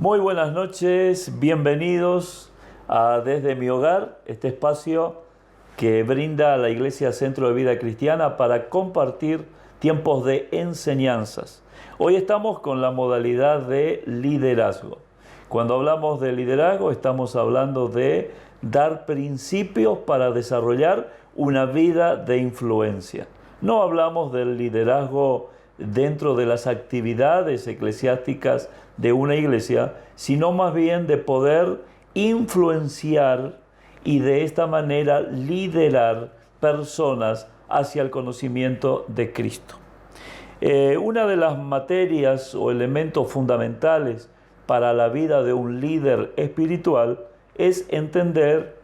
Muy buenas noches, bienvenidos a Desde mi Hogar, este espacio que brinda la Iglesia Centro de Vida Cristiana para compartir tiempos de enseñanzas. Hoy estamos con la modalidad de liderazgo. Cuando hablamos de liderazgo estamos hablando de dar principios para desarrollar una vida de influencia. No hablamos del liderazgo dentro de las actividades eclesiásticas de una iglesia, sino más bien de poder influenciar y de esta manera liderar personas hacia el conocimiento de Cristo. Una de las materias o elementos fundamentales para la vida de un líder espiritual es entender,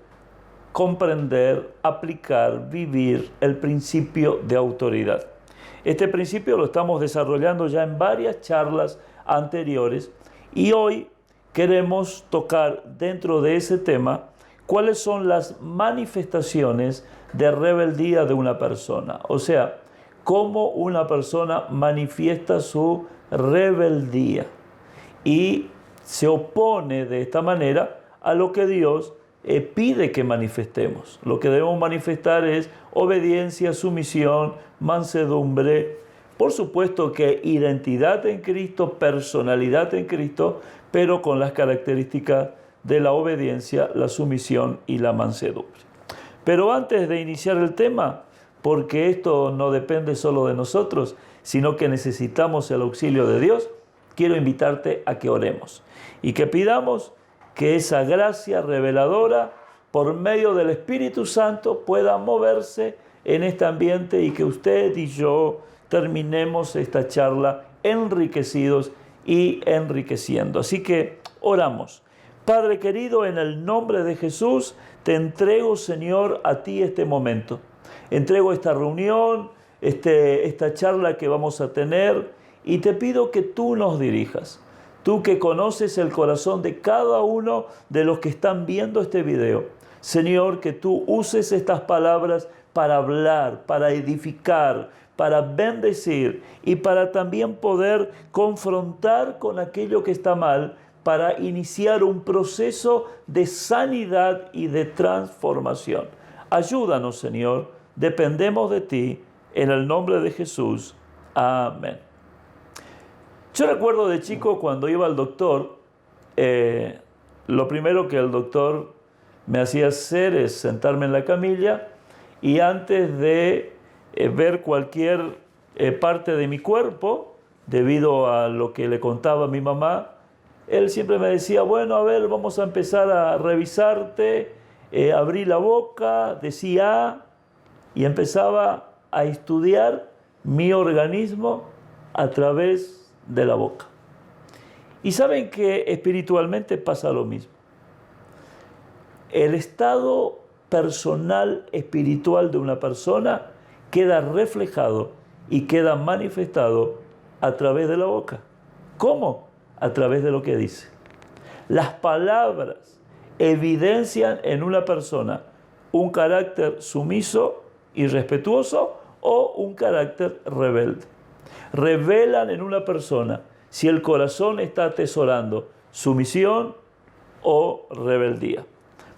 comprender, aplicar, vivir el principio de autoridad. Este principio lo estamos desarrollando ya en varias charlas anteriores y hoy queremos tocar dentro de ese tema cuáles son las manifestaciones de rebeldía de una persona. O sea, cómo una persona manifiesta su rebeldía y se opone de esta manera a lo que Dios pide que manifestemos. Lo que debemos manifestar es obediencia, sumisión, mansedumbre, por supuesto que identidad en Cristo, personalidad en Cristo, pero con las características de la obediencia, la sumisión y la mansedumbre. Pero antes de iniciar el tema, porque esto no depende solo de nosotros, sino que necesitamos el auxilio de Dios, quiero invitarte a que oremos y que pidamos que esa gracia reveladora por medio del Espíritu Santo pueda moverse en este ambiente y que usted y yo terminemos esta charla enriquecidos y enriqueciendo. Así que oramos. Padre querido, en el nombre de Jesús, te entrego, Señor, a ti este momento. Entrego esta reunión, esta charla que vamos a tener y te pido que tú nos dirijas. Tú que conoces el corazón de cada uno de los que están viendo este video. Señor, que tú uses estas palabras para hablar, para edificar, para bendecir y para también poder confrontar con aquello que está mal, para iniciar un proceso de sanidad y de transformación. Ayúdanos, Señor, dependemos de ti, en el nombre de Jesús. Amén. Yo recuerdo de chico cuando iba al doctor, lo primero que el doctor me hacía hacer es sentarme en la camilla y antes de ver cualquier parte de mi cuerpo, debido a lo que le contaba a mi mamá, él siempre me decía, bueno, a ver, vamos a empezar a revisarte, abrí la boca, decía A, y empezaba a estudiar mi organismo a través de la boca. Y saben que espiritualmente pasa lo mismo. El estado personal espiritual de una persona queda reflejado y queda manifestado a través de la boca. ¿Cómo? A través de lo que dice. Las palabras evidencian en una persona un carácter sumiso y respetuoso o un carácter rebelde. Revelan en una persona si el corazón está atesorando sumisión o rebeldía.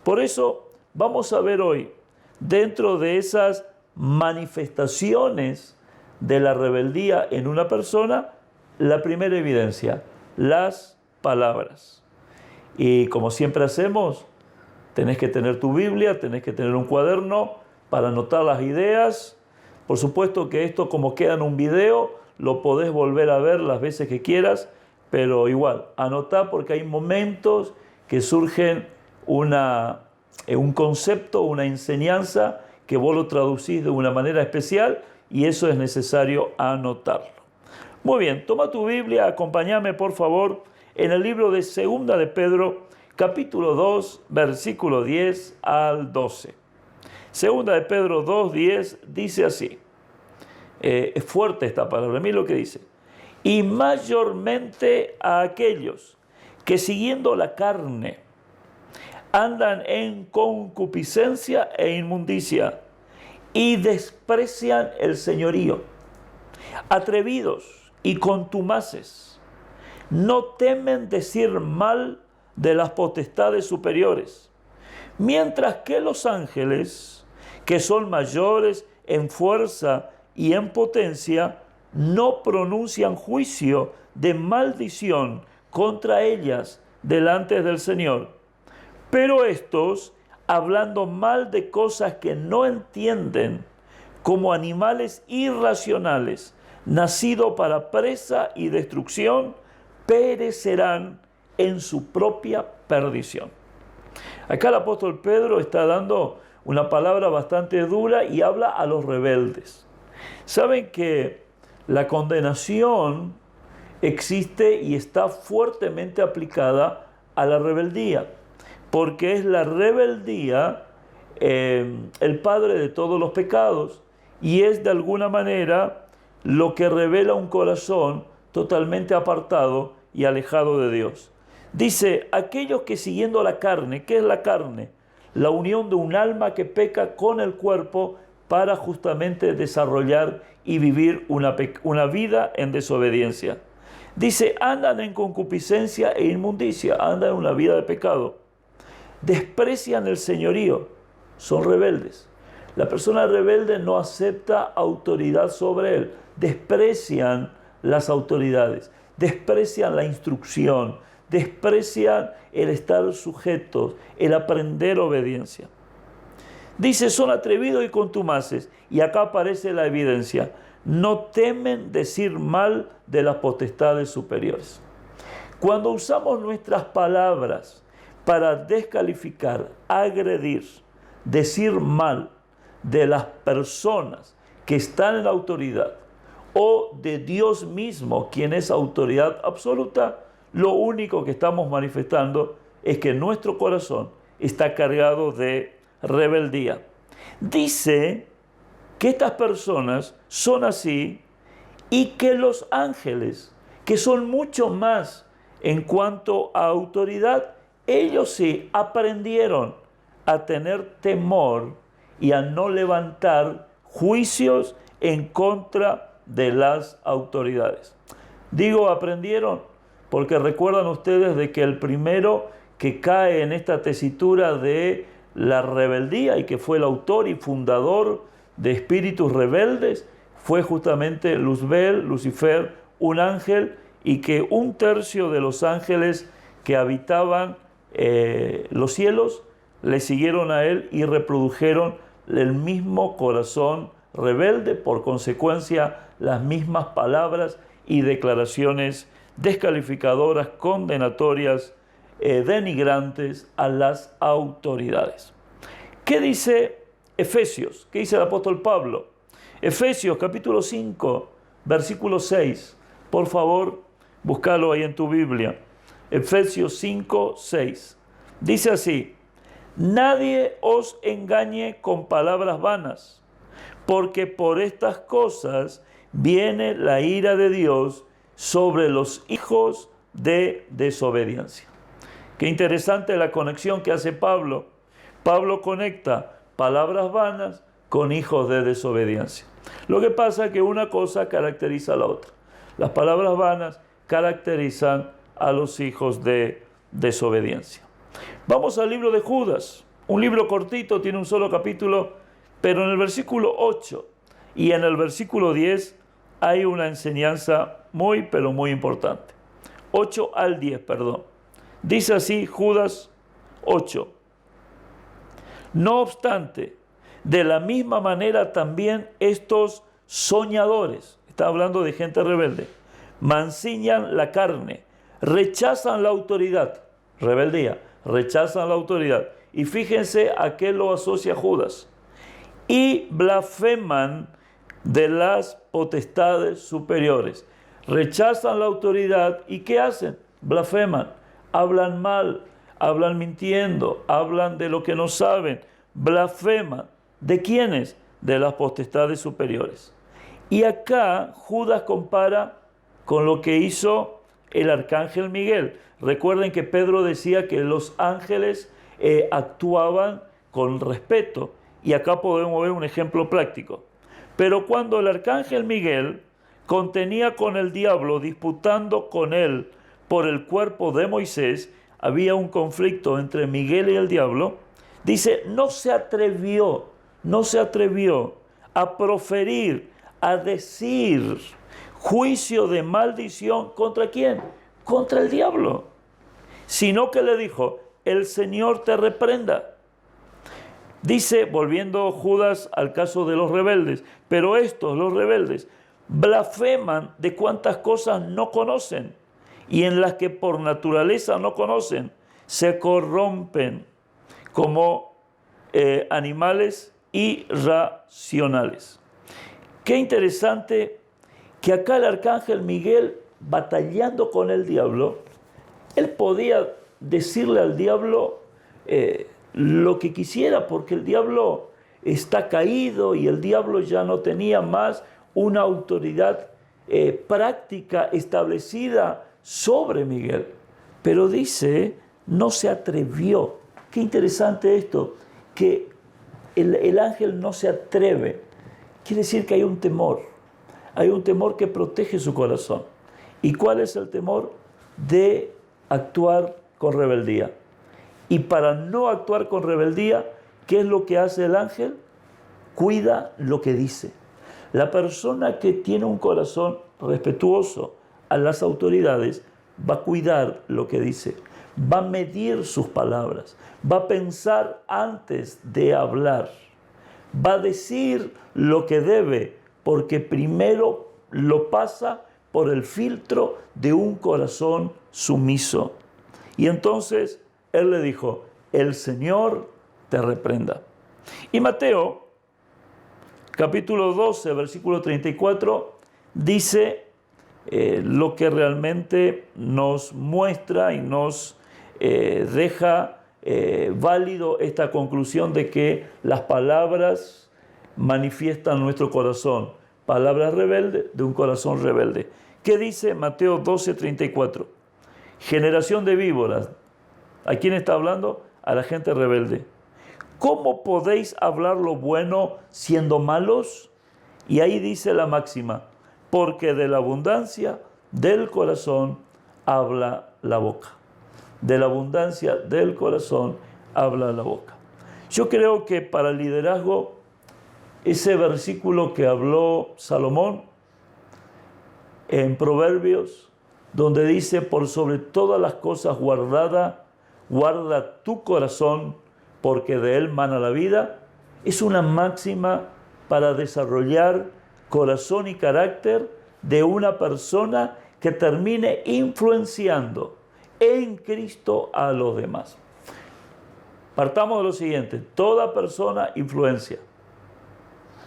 Por eso vamos a ver hoy, dentro de esas manifestaciones de la rebeldía en una persona, la primera evidencia, las palabras. Y como siempre hacemos, tenés que tener tu Biblia, tenés que tener un cuaderno para anotar las ideas. Por supuesto que esto, como queda en un video, lo podés volver a ver las veces que quieras, pero igual, anotá porque hay momentos que surgen un concepto, una enseñanza que vos lo traducís de una manera especial y eso es necesario anotarlo. Muy bien, toma tu Biblia, acompáñame por favor en el libro de Segunda de Pedro, capítulo 2, versículo 10 al 12. Segunda de Pedro 2, 10 dice así. Es fuerte esta palabra, mira lo que dice. Y mayormente a aquellos que siguiendo la carne andan en concupiscencia e inmundicia y desprecian el señorío, atrevidos y contumaces, no temen decir mal de las potestades superiores, mientras que los ángeles, que son mayores en fuerza y en potencia, no pronuncian juicio de maldición contra ellas delante del Señor. Pero estos, hablando mal de cosas que no entienden, como animales irracionales, nacidos para presa y destrucción, perecerán en su propia perdición. Acá el apóstol Pedro está dando una palabra bastante dura y habla a los rebeldes. Saben que la condenación existe y está fuertemente aplicada a la rebeldía, porque es la rebeldía el padre de todos los pecados y es de alguna manera lo que revela un corazón totalmente apartado y alejado de Dios. Dice, aquellos que siguiendo la carne, ¿qué es la carne? La unión de un alma que peca con el cuerpo para justamente desarrollar y vivir una vida en desobediencia. Dice, andan en concupiscencia e inmundicia, andan en una vida de pecado. Desprecian el señorío, son rebeldes. La persona rebelde no acepta autoridad sobre él. Desprecian las autoridades, desprecian la instrucción, desprecian el estar sujetos, el aprender obediencia. Dice, son atrevidos y contumaces, y acá aparece la evidencia. No temen decir mal de las potestades superiores. Cuando usamos nuestras palabras para descalificar, agredir, decir mal de las personas que están en la autoridad o de Dios mismo, quien es autoridad absoluta, lo único que estamos manifestando es que nuestro corazón está cargado de rebeldía. Dice que estas personas son así y que los ángeles, que son mucho más en cuanto a autoridad, ellos sí aprendieron a tener temor y a no levantar juicios en contra de las autoridades. Digo aprendieron porque recuerdan ustedes de que el primero que cae en esta tesitura de la rebeldía y que fue el autor y fundador de espíritus rebeldes fue justamente Luzbel, Lucifer, un ángel, y que 1/3 de los ángeles que habitaban los cielos le siguieron a él y reprodujeron el mismo corazón rebelde, por consecuencia las mismas palabras y declaraciones descalificadoras, condenatorias, denigrantes a las autoridades. ¿Qué dice Efesios? ¿Qué dice el apóstol Pablo? Efesios capítulo 5, versículo 6. Por favor, búscalo ahí en tu Biblia. Efesios 5, 6. Dice así: nadie os engañe con palabras vanas, porque por estas cosas viene la ira de Dios sobre los hijos de desobediencia. Qué interesante la conexión que hace Pablo. Pablo conecta palabras vanas con hijos de desobediencia. Lo que pasa es que una cosa caracteriza a la otra. Las palabras vanas caracterizan a los hijos de desobediencia. Vamos al libro de Judas, un libro cortito, tiene un solo capítulo, pero en el versículo 8 y en el versículo 10 hay una enseñanza muy, pero muy importante. 8 al 10, perdón. Dice así Judas 8. No obstante, de la misma manera también estos soñadores, está hablando de gente rebelde, mancillan la carne, rechazan la autoridad, rebeldía, rechazan la autoridad. Y fíjense a qué lo asocia Judas. Y blasfeman de las potestades superiores. Rechazan la autoridad y ¿qué hacen? Blasfeman, hablan mal, hablan mintiendo, hablan de lo que no saben, blasfeman. ¿De quiénes? De las potestades superiores. Y acá Judas compara con lo que hizo el arcángel Miguel. Recuerden que Pedro decía que los ángeles actuaban con respeto, y acá podemos ver un ejemplo práctico. Pero cuando el arcángel Miguel contenía con el diablo, disputando con él por el cuerpo de Moisés, había un conflicto entre Miguel y el diablo, dice, no se atrevió a proferir, a decir juicio de maldición. ¿Contra quién? Contra el diablo. Sino que le dijo, el Señor te reprenda. Dice, volviendo Judas al caso de los rebeldes, pero estos, los rebeldes, blasfeman de cuantas cosas no conocen y en las que por naturaleza no conocen, se corrompen como animales irracionales. Qué interesante que acá el arcángel Miguel, batallando con el diablo, él podía decirle al diablo lo que quisiera, porque el diablo está caído y el diablo ya no tenía más una autoridad práctica establecida sobre Miguel. Pero dice, no se atrevió. Qué interesante esto, que el ángel no se atreve. Quiere decir que hay un temor que protege su corazón. ¿Y cuál es el temor? De actuar con rebeldía. Y para no actuar con rebeldía, ¿qué es lo que hace el ángel? Cuida lo que dice. La persona que tiene un corazón respetuoso a las autoridades va a cuidar lo que dice, va a medir sus palabras, va a pensar antes de hablar, va a decir lo que debe, porque primero lo pasa por el filtro de un corazón sumiso. Y entonces él le dijo, el Señor te reprenda. Y Mateo, capítulo 12, versículo 34, dice lo que realmente nos muestra y nos deja válido esta conclusión de que las palabras manifiestan nuestro corazón. Palabras rebeldes de un corazón rebelde. ¿Qué dice Mateo 12, 34? Generación de víboras. ¿A quién está hablando? A la gente rebelde. ¿Cómo podéis hablar lo bueno siendo malos? Y ahí dice la máxima, porque de la abundancia del corazón habla la boca. De la abundancia del corazón habla la boca. Yo creo que para el liderazgo, ese versículo que habló Salomón en Proverbios, donde dice, por sobre todas las cosas guarda tu corazón, porque de él mana la vida, es una máxima para desarrollar corazón y carácter de una persona que termine influenciando en Cristo a los demás. Partamos de lo siguiente, toda persona influencia.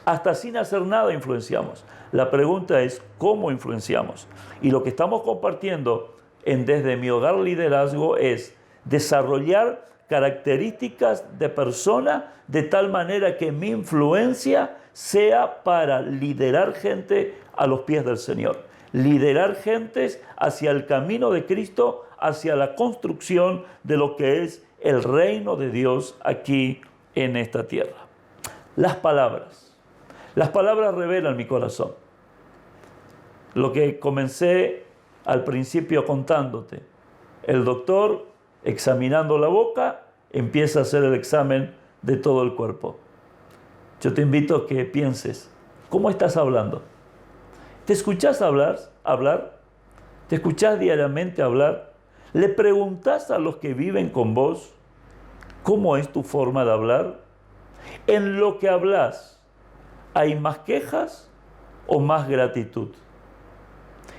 Hasta sin hacer nada influenciamos. La pregunta es, ¿cómo influenciamos? Y lo que estamos compartiendo en Desde Mi Hogar Liderazgo es desarrollar características de persona de tal manera que mi influencia sea para liderar gente a los pies del Señor. Liderar gentes hacia el camino de Cristo, hacia la construcción de lo que es el reino de Dios aquí en esta tierra. Las palabras revelan mi corazón. Lo que comencé al principio contándote. El doctor, examinando la boca, empieza a hacer el examen de todo el cuerpo. Yo te invito a que pienses, ¿cómo estás hablando? ¿Te escuchás hablar? ¿Te escuchás diariamente hablar? ¿Le preguntás a los que viven con vos cómo es tu forma de hablar? En lo que hablas, ¿hay más quejas o más gratitud?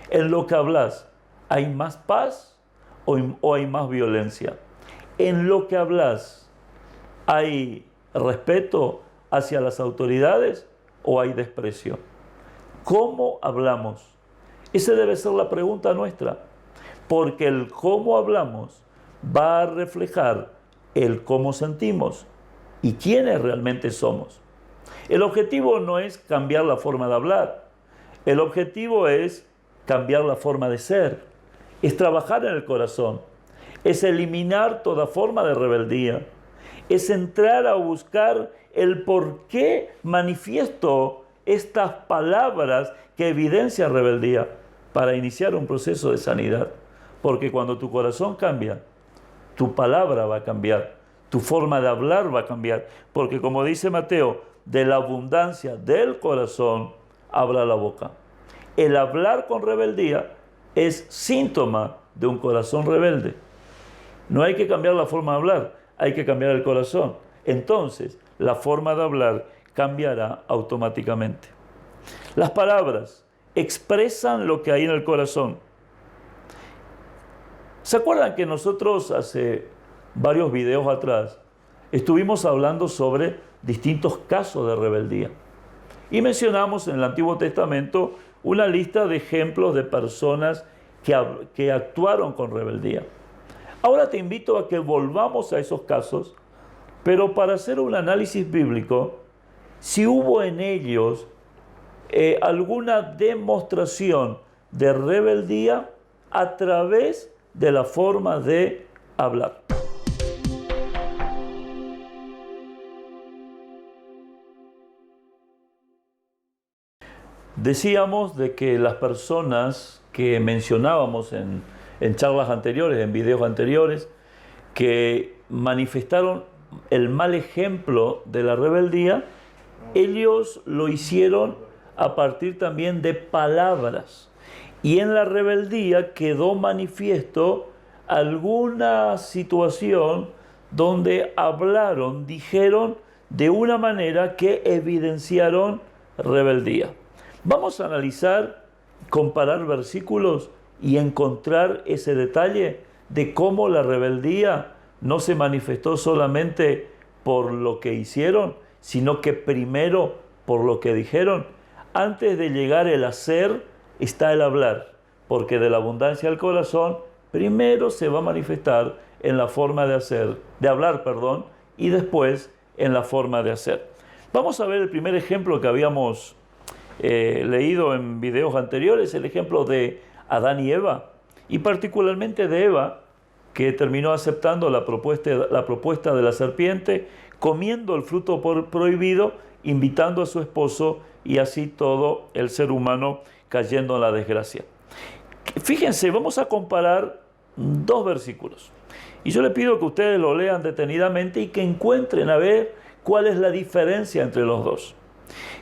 En lo que hablas, ¿hay más paz o hay más violencia? En lo que hablas, ¿hay respeto hacia las autoridades o hay desprecio? ¿Cómo hablamos? Esa debe ser la pregunta nuestra, porque el cómo hablamos va a reflejar el cómo sentimos y quiénes realmente somos. El objetivo no es cambiar la forma de hablar, el objetivo es cambiar la forma de ser, es trabajar en el corazón, es eliminar toda forma de rebeldía, es entrar a buscar el por qué manifiesto estas palabras que evidencian rebeldía para iniciar un proceso de sanidad. Porque cuando tu corazón cambia, tu palabra va a cambiar, tu forma de hablar va a cambiar. Porque como dice Mateo, de la abundancia del corazón habla la boca. El hablar con rebeldía es síntoma de un corazón rebelde. No hay que cambiar la forma de hablar, hay que cambiar el corazón. Entonces, la forma de hablar cambiará automáticamente. Las palabras expresan lo que hay en el corazón. ¿Se acuerdan que nosotros hace varios videos atrás estuvimos hablando sobre distintos casos de rebeldía? Y mencionamos en el Antiguo Testamento una lista de ejemplos de personas que actuaron con rebeldía. Ahora te invito a que volvamos a esos casos, pero para hacer un análisis bíblico, si hubo en ellos alguna demostración de rebeldía a través de la forma de hablar. Decíamos de que las personas que mencionábamos en charlas anteriores, en videos anteriores, que manifestaron el mal ejemplo de la rebeldía, ellos lo hicieron a partir también de palabras. Y en la rebeldía quedó manifiesto alguna situación donde hablaron, dijeron de una manera que evidenciaron rebeldía. Vamos a analizar, comparar versículos y encontrar ese detalle de cómo la rebeldía no se manifestó solamente por lo que hicieron, sino que primero por lo que dijeron. Antes de llegar el hacer está el hablar, porque de la abundancia del corazón primero se va a manifestar en la forma de hablar, y después en la forma de hacer. Vamos a ver el primer ejemplo que habíamos leído en videos anteriores, el ejemplo de Adán y Eva, y particularmente de Eva, que terminó aceptando la propuesta de la serpiente, comiendo el fruto prohibido, invitando a su esposo, y así todo el ser humano cayendo en la desgracia. Fíjense, vamos a comparar dos versículos. Y yo le pido que ustedes lo lean detenidamente y que encuentren a ver cuál es la diferencia entre los dos.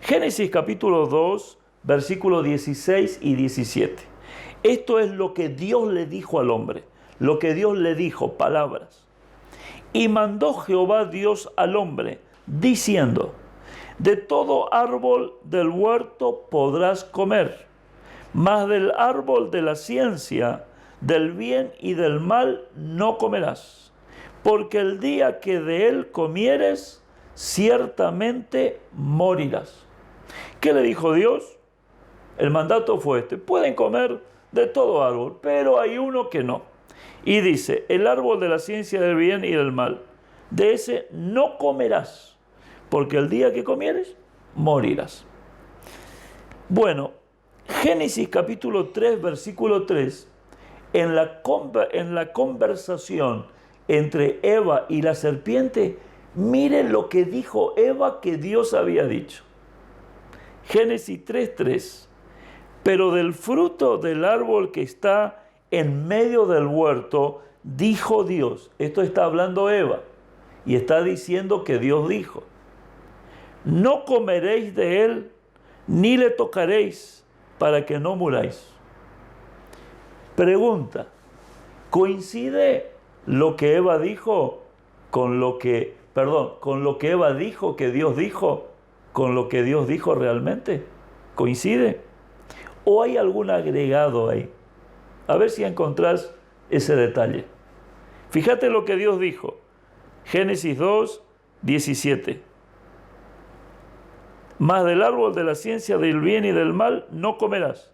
Génesis capítulo 2, versículos 16 y 17. Esto es lo que Dios le dijo al hombre, lo que Dios le dijo, palabras. Y mandó Jehová Dios al hombre, diciendo: de todo árbol del huerto podrás comer, mas del árbol de la ciencia, del bien y del mal no comerás, porque el día que de él comieres, ciertamente morirás. ¿Qué le dijo Dios? El mandato fue este: pueden comer de todo árbol, pero hay uno que no. Y dice: el árbol de la ciencia del bien y del mal, de ese no comerás, porque el día que comieres, morirás. Bueno, Génesis capítulo 3, versículo 3, en la conversación entre Eva y la serpiente, miren lo que dijo Eva que Dios había dicho. Génesis 3:3. Pero del fruto del árbol que está en medio del huerto, dijo Dios. Esto está hablando Eva y está diciendo que Dios dijo: no comeréis de él, ni le tocaréis, para que no muráis. Pregunta: ¿coincide lo que Eva dijo con lo que Eva dijo que Dios dijo, con lo que Dios dijo realmente? ¿Coincide? ¿O hay algún agregado ahí? A ver si encontrás ese detalle. Fíjate lo que Dios dijo. Génesis 2, 17. Mas del árbol de la ciencia del bien y del mal no comerás,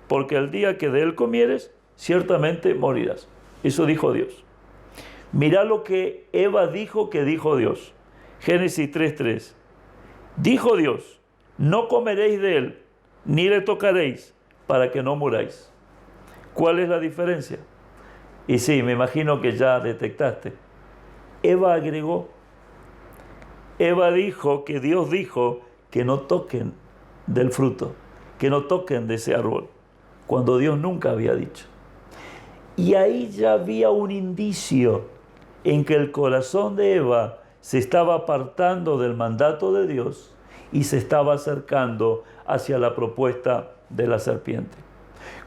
porque el día que de él comieres, ciertamente morirás. Eso dijo Dios. Mirá lo que Eva dijo que dijo Dios. Génesis 3:3. Dijo Dios: no comeréis de él, ni le tocaréis, para que no muráis. ¿Cuál es la diferencia? Y sí, me imagino que ya detectaste. Eva agregó. Eva dijo que Dios dijo que no toquen del fruto, que no toquen de ese árbol, cuando Dios nunca había dicho. Y ahí ya había un indicio en que el corazón de Eva se estaba apartando del mandato de Dios y se estaba acercando hacia la propuesta de la serpiente.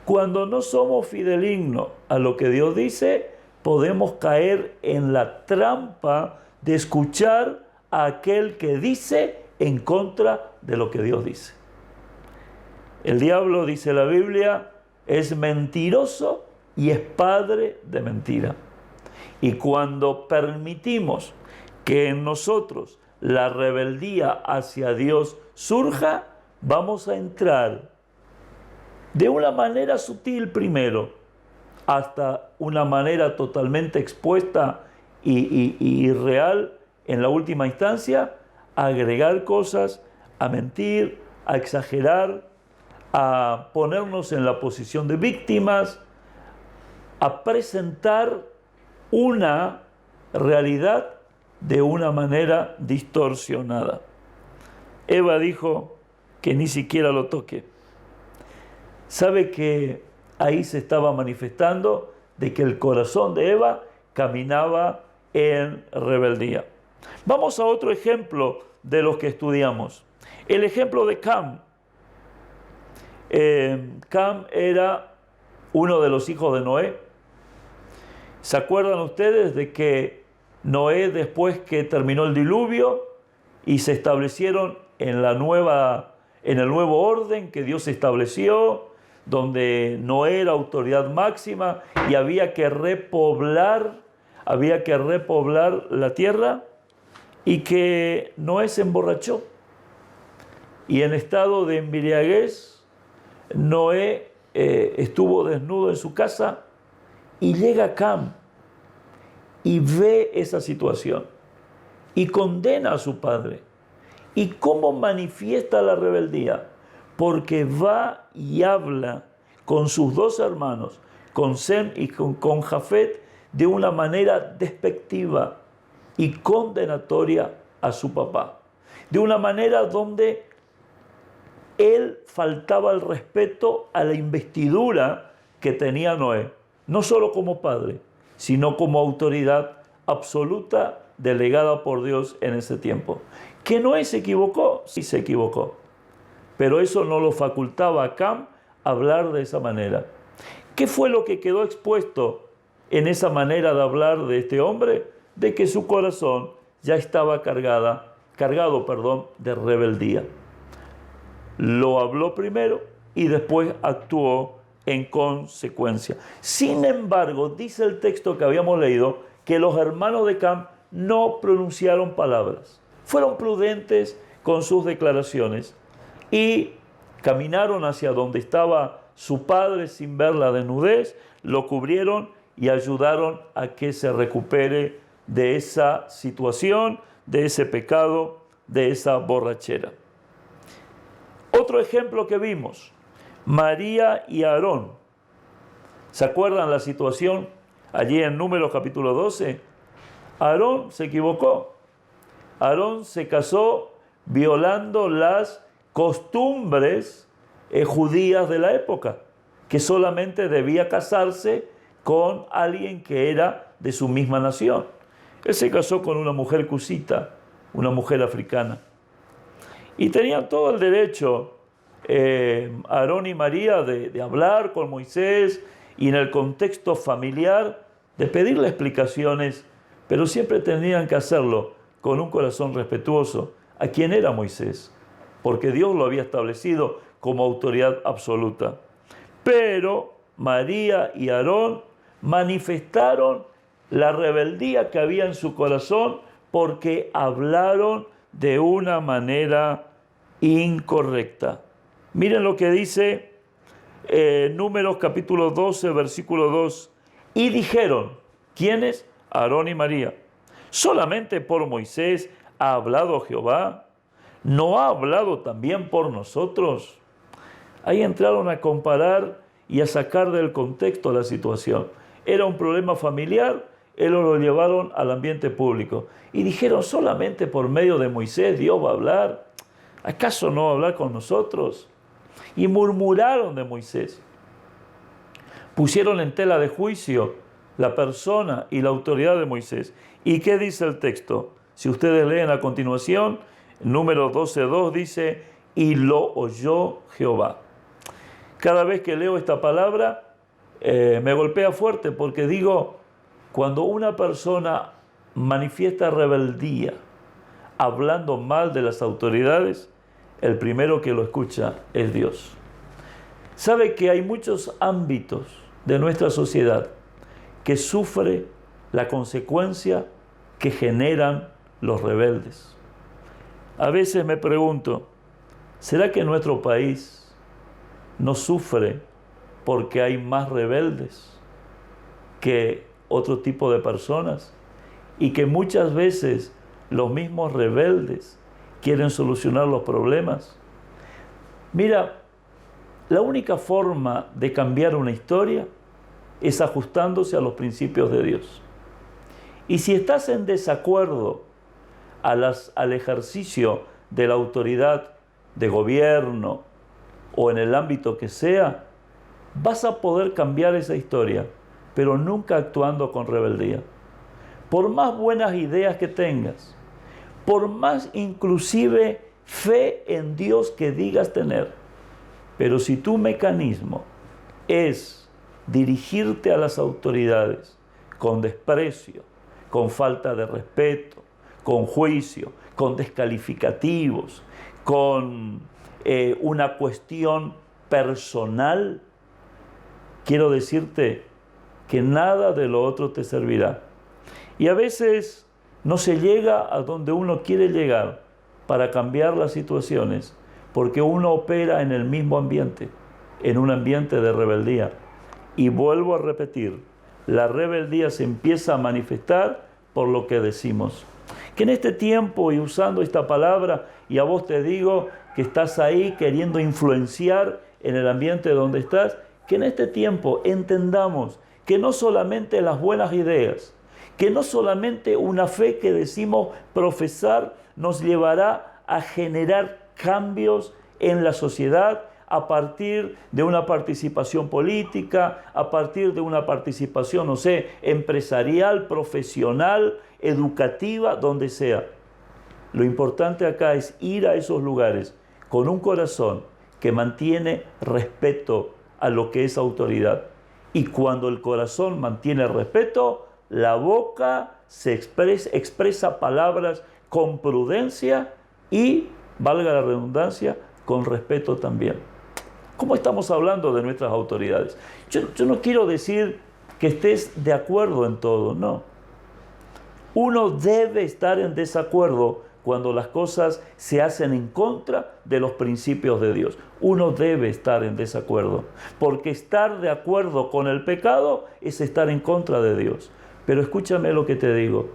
Cuando no somos fidelignos a lo que Dios dice, podemos caer en la trampa de escuchar a aquel que dice en contra de lo que Dios dice. El diablo, dice la Biblia, es mentiroso y es padre de mentira. Y cuando permitimos que en nosotros la rebeldía hacia Dios surja, vamos a entrar de una manera sutil primero, hasta una manera totalmente expuesta y real en la última instancia, a agregar cosas, a mentir, a exagerar, a ponernos en la posición de víctimas, a presentar una realidad de una manera distorsionada. Eva dijo que ni siquiera lo toque. ¿Sabe que ahí se estaba manifestando de que el corazón de Eva caminaba en rebeldía? Vamos a otro ejemplo de los que estudiamos. El ejemplo de Cam. Cam era uno de los hijos de Noé. ¿Se acuerdan ustedes de que Noé, después que terminó el diluvio y se establecieron en el nuevo orden que Dios estableció, donde Noé era autoridad máxima y había que repoblar la tierra, y que Noé se emborrachó y en estado de embriaguez Noé estuvo desnudo en su casa, y llega Cam y ve esa situación y condena a su padre. ¿Y cómo manifiesta la rebeldía? Porque va y habla con sus dos hermanos, con Sem y con Jafet, de una manera despectiva y condenatoria a su papá. De una manera donde él faltaba el respeto a la investidura que tenía Noé, no solo como padre, sino como autoridad absoluta delegada por Dios en ese tiempo. ¿Que Noé se equivocó? Sí, se equivocó. Pero eso no lo facultaba a Cam hablar de esa manera. ¿Qué fue lo que quedó expuesto en esa manera de hablar de este hombre? De que su corazón ya estaba cargado de rebeldía. Lo habló primero y después actuó en consecuencia. Sin embargo, dice el texto que habíamos leído que los hermanos de Cam no pronunciaron palabras. Fueron prudentes con sus declaraciones y caminaron hacia donde estaba su padre sin ver la desnudez, lo cubrieron y ayudaron a que se recupere de esa situación, de ese pecado, de esa borrachera. Otro ejemplo que vimos, María y Aarón. ¿Se acuerdan la situación allí en Números capítulo 12? Aarón se equivocó. Aarón se casó violando las costumbres judías de la época, que solamente debía casarse con alguien que era de su misma nación. Él se casó con una mujer cusita, una mujer africana. Y tenían todo el derecho, Aarón y María, de hablar con Moisés y en el contexto familiar, de pedirle explicaciones, pero siempre tenían que hacerlo con un corazón respetuoso a quien era Moisés, porque Dios lo había establecido como autoridad absoluta. Pero María y Aarón manifestaron la rebeldía que había en su corazón porque hablaron de una manera incorrecta. Miren lo que dice Números capítulo 12, versículo 2. Y dijeron, ¿quiénes? Aarón y María. ¿Solamente por Moisés ha hablado Jehová? ¿No ha hablado también por nosotros? Ahí entraron a comparar y a sacar del contexto la situación. Era un problema familiar, ellos lo llevaron al ambiente público. Y dijeron, solamente por medio de Moisés Dios va a hablar. ¿Acaso no va a hablar con nosotros? Y murmuraron de Moisés. Pusieron en tela de juicio la persona y la autoridad de Moisés. ¿Y qué dice el texto? Si ustedes leen a continuación, número 12:2 dice, y lo oyó Jehová. Cada vez que leo esta palabra, me golpea fuerte porque digo, cuando una persona manifiesta rebeldía, hablando mal de las autoridades, el primero que lo escucha es Dios. Sabe que hay muchos ámbitos de nuestra sociedad que sufre la consecuencia que generan los rebeldes. A veces me pregunto, ¿será que nuestro país no sufre porque hay más rebeldes que otro tipo de personas? Y que muchas veces los mismos rebeldes quieren solucionar los problemas. Mira, la única forma de cambiar una historia es ajustándose a los principios de Dios. Y si estás en desacuerdo al ejercicio de la autoridad de gobierno o en el ámbito que sea, vas a poder cambiar esa historia, pero nunca actuando con rebeldía. Por más buenas ideas que tengas, por más inclusive fe en Dios que digas tener, pero si tu mecanismo es dirigirte a las autoridades con desprecio, con falta de respeto, con juicio, con descalificativos, con una cuestión personal, quiero decirte que nada de lo otro te servirá. Y a veces no se llega a donde uno quiere llegar para cambiar las situaciones, porque uno opera en el mismo ambiente, en un ambiente de rebeldía. Y vuelvo a repetir, la rebeldía se empieza a manifestar por lo que decimos. Que en este tiempo, y usando esta palabra, y a vos te digo que estás ahí queriendo influenciar en el ambiente donde estás, que en este tiempo entendamos que no solamente las buenas ideas, que no solamente una fe que decimos profesar nos llevará a generar cambios en la sociedad a partir de una participación política, a partir de una participación, no sé, empresarial, profesional, educativa, donde sea. Lo importante acá es ir a esos lugares con un corazón que mantiene respeto a lo que es autoridad. Y cuando el corazón mantiene respeto, la boca se expresa palabras con prudencia y, valga la redundancia, con respeto también. ¿Cómo estamos hablando de nuestras autoridades? Yo no quiero decir que estés de acuerdo en todo, no. Uno debe estar en desacuerdo cuando las cosas se hacen en contra de los principios de Dios. Uno debe estar en desacuerdo, porque estar de acuerdo con el pecado es estar en contra de Dios. Pero escúchame lo que te digo,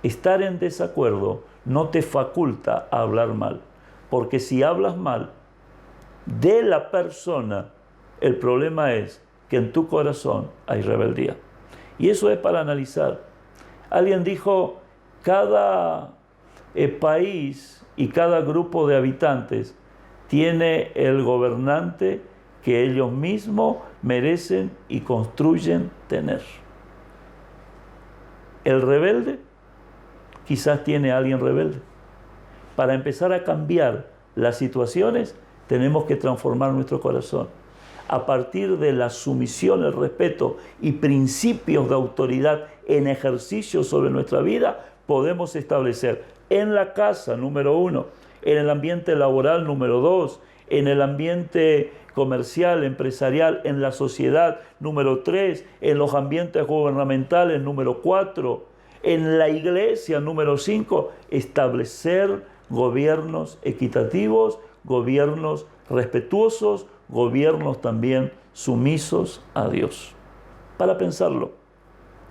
estar en desacuerdo no te faculta a hablar mal, porque si hablas mal de la persona, el problema es que en tu corazón hay rebeldía. Y eso es para analizar. Alguien dijo, cada país y cada grupo de habitantes tiene el gobernante que ellos mismos merecen y construyen tener. El rebelde quizás tiene a alguien rebelde. Para empezar a cambiar las situaciones, tenemos que transformar nuestro corazón. A partir de la sumisión, el respeto y principios de autoridad en ejercicio sobre nuestra vida, podemos establecer en la casa, número 1, en el ambiente laboral, número 2, en el ambiente comercial, empresarial, en la sociedad, número 3, en los ambientes gubernamentales, número 4, en la iglesia, número 5, establecer gobiernos equitativos, gobiernos respetuosos, gobiernos también sumisos a Dios. Para pensarlo,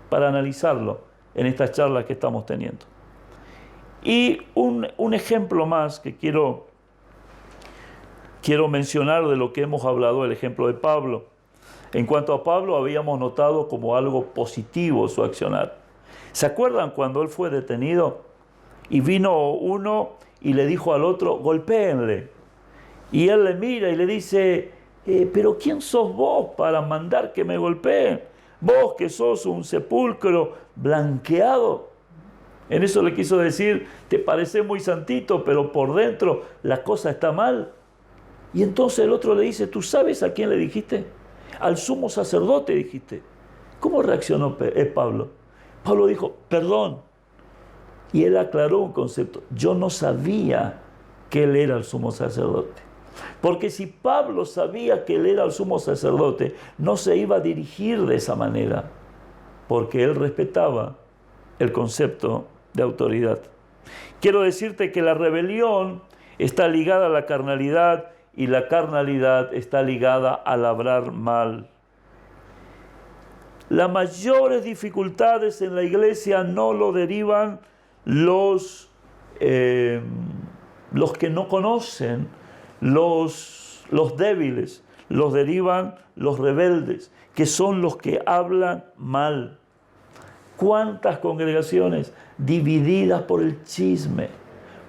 para analizarlo en estas charlas que estamos teniendo. Y un ejemplo más que quiero mencionar de lo que hemos hablado, el ejemplo de Pablo. En cuanto a Pablo, habíamos notado como algo positivo su accionar. ¿Se acuerdan cuando él fue detenido y vino uno y le dijo al otro, golpéenle? Y él le mira y le dice, pero ¿quién sos vos para mandar que me golpeen? Vos que sos un sepulcro blanqueado. En eso le quiso decir, te parece muy santito, pero por dentro la cosa está mal. Y entonces el otro le dice, ¿tú sabes a quién le dijiste? Al sumo sacerdote dijiste. ¿Cómo reaccionó Pablo? Pablo dijo, perdón. Y él aclaró un concepto. Yo no sabía que él era el sumo sacerdote. Porque si Pablo sabía que él era el sumo sacerdote, no se iba a dirigir de esa manera, porque él respetaba el concepto de autoridad. Quiero decirte que la rebelión está ligada a la carnalidad y la carnalidad está ligada a labrar mal. Las mayores dificultades en la iglesia no lo derivan los que no conocen, los débiles, los derivan los rebeldes, que son los que hablan mal. ¿Cuántas congregaciones divididas por el chisme,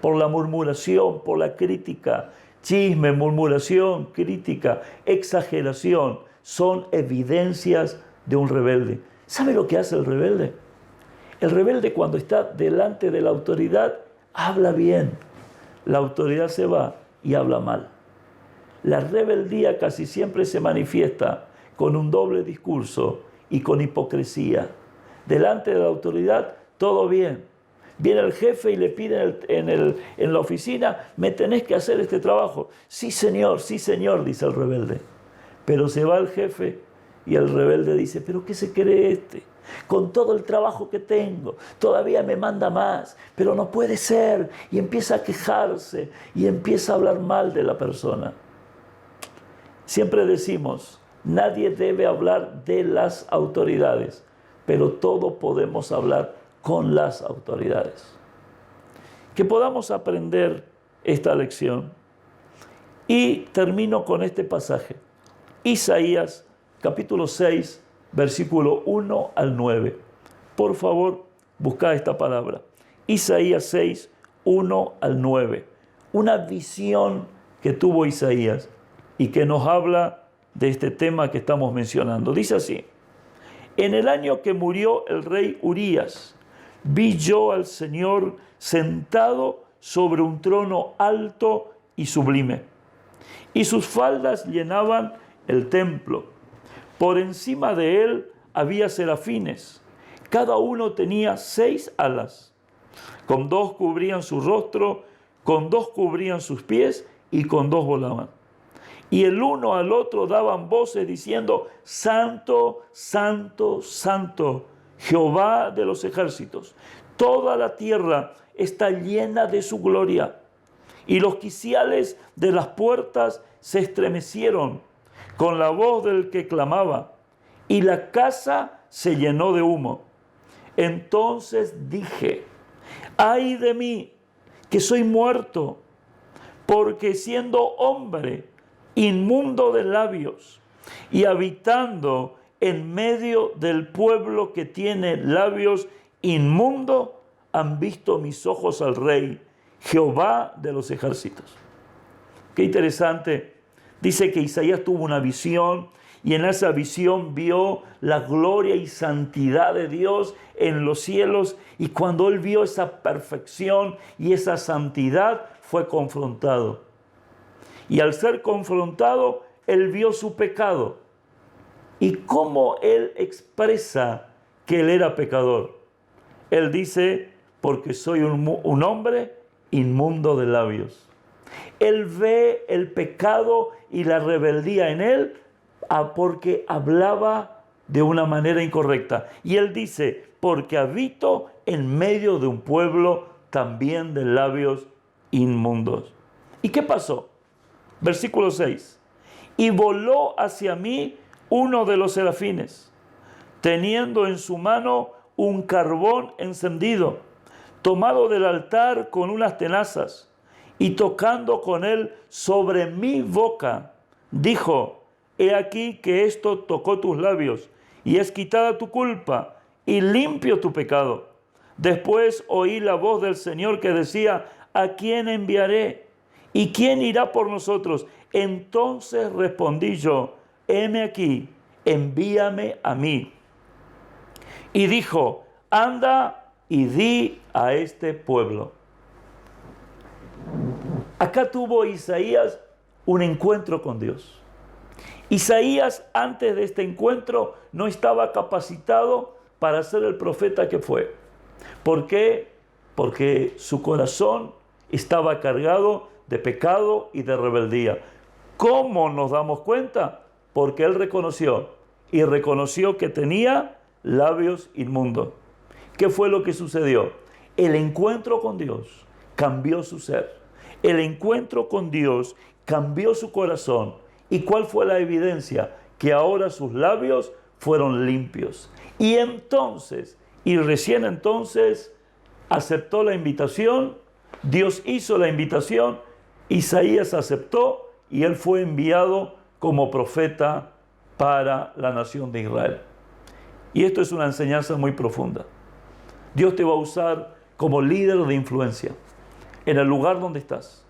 por la murmuración, por la crítica? Chisme, murmuración, crítica, exageración, son evidencias de un rebelde. ¿Sabe lo que hace el rebelde? El rebelde, cuando está delante de la autoridad, habla bien. La autoridad se va y habla mal. La rebeldía casi siempre se manifiesta con un doble discurso y con hipocresía. Delante de la autoridad, todo bien. Viene el jefe y le pide en la oficina, me tenés que hacer este trabajo. Sí, señor, dice el rebelde. Pero se va el jefe y el rebelde dice, ¿pero qué se cree este? Con todo el trabajo que tengo, todavía me manda más, pero no puede ser. Y empieza a quejarse y empieza a hablar mal de la persona. Siempre decimos, nadie debe hablar de las autoridades, pero todos podemos hablar con las autoridades. Que podamos aprender esta lección. Y termino con este pasaje. Isaías, capítulo 6, versículo 1 al 9. Por favor, busca esta palabra. Isaías 6, 1 al 9. Una visión que tuvo Isaías y que nos habla de este tema que estamos mencionando. Dice así: en el año que murió el rey Urías, vi yo al Señor sentado sobre un trono alto y sublime, y sus faldas llenaban el templo. Por encima de él había serafines, cada uno tenía 6 alas. Con 2 cubrían su rostro, con 2 cubrían sus pies y con 2 volaban. Y el uno al otro daban voces diciendo: Santo, Santo, Santo, Jehová de los ejércitos. Toda la tierra está llena de su gloria. Y los quiciales de las puertas se estremecieron con la voz del que clamaba, y la casa se llenó de humo. Entonces dije: ay de mí, que soy muerto, porque siendo hombre inmundo de labios y habitando en medio del pueblo que tiene labios inmundos, han visto mis ojos al Rey, Jehová de los ejércitos. Qué interesante. Dice que Isaías tuvo una visión y en esa visión vio la gloria y santidad de Dios en los cielos, y cuando él vio esa perfección y esa santidad, fue confrontado. Y al ser confrontado, él vio su pecado. ¿Y cómo él expresa que él era pecador? Él dice: porque soy un hombre inmundo de labios. Él ve el pecado y la rebeldía en él porque hablaba de una manera incorrecta. Y él dice: porque habito en medio de un pueblo también de labios inmundos. ¿Y qué pasó? Versículo 6. Y voló hacia mí uno de los serafines, teniendo en su mano un carbón encendido, tomado del altar con unas tenazas, y tocando con él sobre mi boca, dijo: he aquí que esto tocó tus labios, y es quitada tu culpa, y limpio tu pecado. Después oí la voz del Señor que decía: ¿a quién enviaré? ¿Y quién irá por nosotros? Entonces respondí yo, heme aquí, envíame a mí. Y dijo, anda y di a este pueblo. Acá tuvo Isaías un encuentro con Dios. Isaías, antes de este encuentro, no estaba capacitado para ser el profeta que fue. ¿Por qué? Porque su corazón estaba cargado de pecado y de rebeldía. ¿Cómo nos damos cuenta? Porque él reconoció que tenía labios inmundos. ¿Qué fue lo que sucedió? El encuentro con Dios cambió su ser. El encuentro con Dios cambió su corazón. ¿Y cuál fue la evidencia? Que ahora sus labios fueron limpios. Y recién entonces, aceptó la invitación. Dios hizo la invitación. Isaías aceptó y él fue enviado como profeta para la nación de Israel. Y esto es una enseñanza muy profunda. Dios te va a usar como líder de influencia en el lugar donde estás.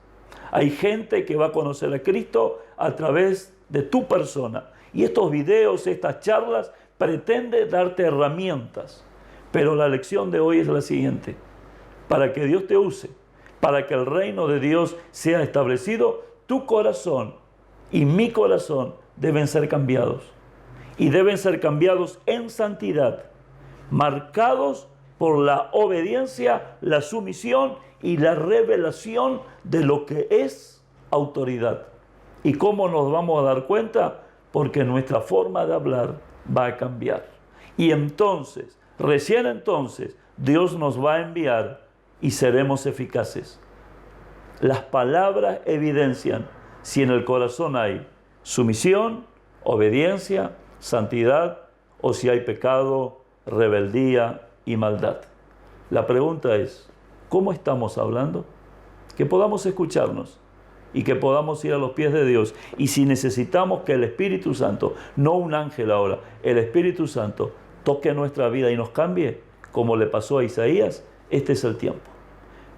Hay gente que va a conocer a Cristo a través de tu persona. Y estos videos, estas charlas, pretenden darte herramientas. Pero la lección de hoy es la siguiente. Para que Dios te use, para que el reino de Dios sea establecido, tu corazón y mi corazón deben ser cambiados. Y deben ser cambiados en santidad, marcados por la obediencia, la sumisión y la revelación de lo que es autoridad. ¿Y cómo nos vamos a dar cuenta? Porque nuestra forma de hablar va a cambiar. Y entonces, recién entonces, Dios nos va a enviar y seremos eficaces. Las palabras evidencian si en el corazón hay sumisión, obediencia, santidad, o si hay pecado, rebeldía y maldad. La pregunta es, ¿cómo estamos hablando? Que podamos escucharnos y que podamos ir a los pies de Dios. Y si necesitamos que el Espíritu Santo, no un ángel ahora, el Espíritu Santo toque nuestra vida y nos cambie, como le pasó a Isaías, este es el tiempo.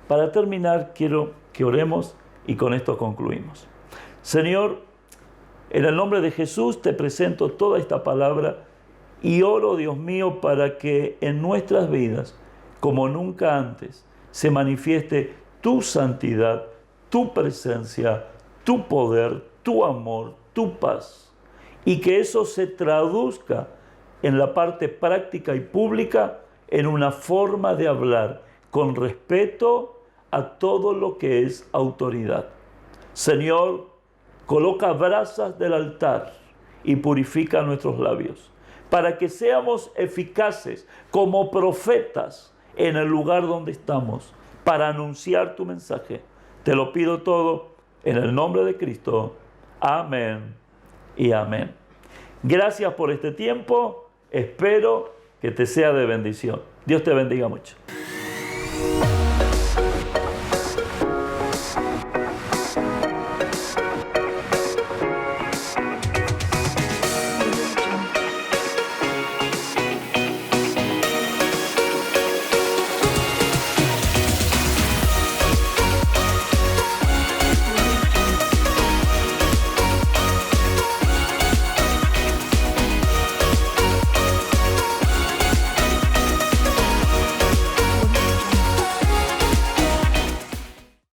Para terminar, quiero que oremos y con esto concluimos. Señor, en el nombre de Jesús te presento toda esta palabra y oro, Dios mío, para que en nuestras vidas, como nunca antes, se manifieste tu santidad, tu presencia, tu poder, tu amor, tu paz. Y que eso se traduzca en la parte práctica y pública en una forma de hablar con respeto a todo lo que es autoridad. Señor, coloca brasas del altar y purifica nuestros labios para que seamos eficaces como profetas en el lugar donde estamos para anunciar tu mensaje. Te lo pido todo en el nombre de Cristo. Amén y amén. Gracias por este tiempo. Espero que te sea de bendición. Dios te bendiga mucho.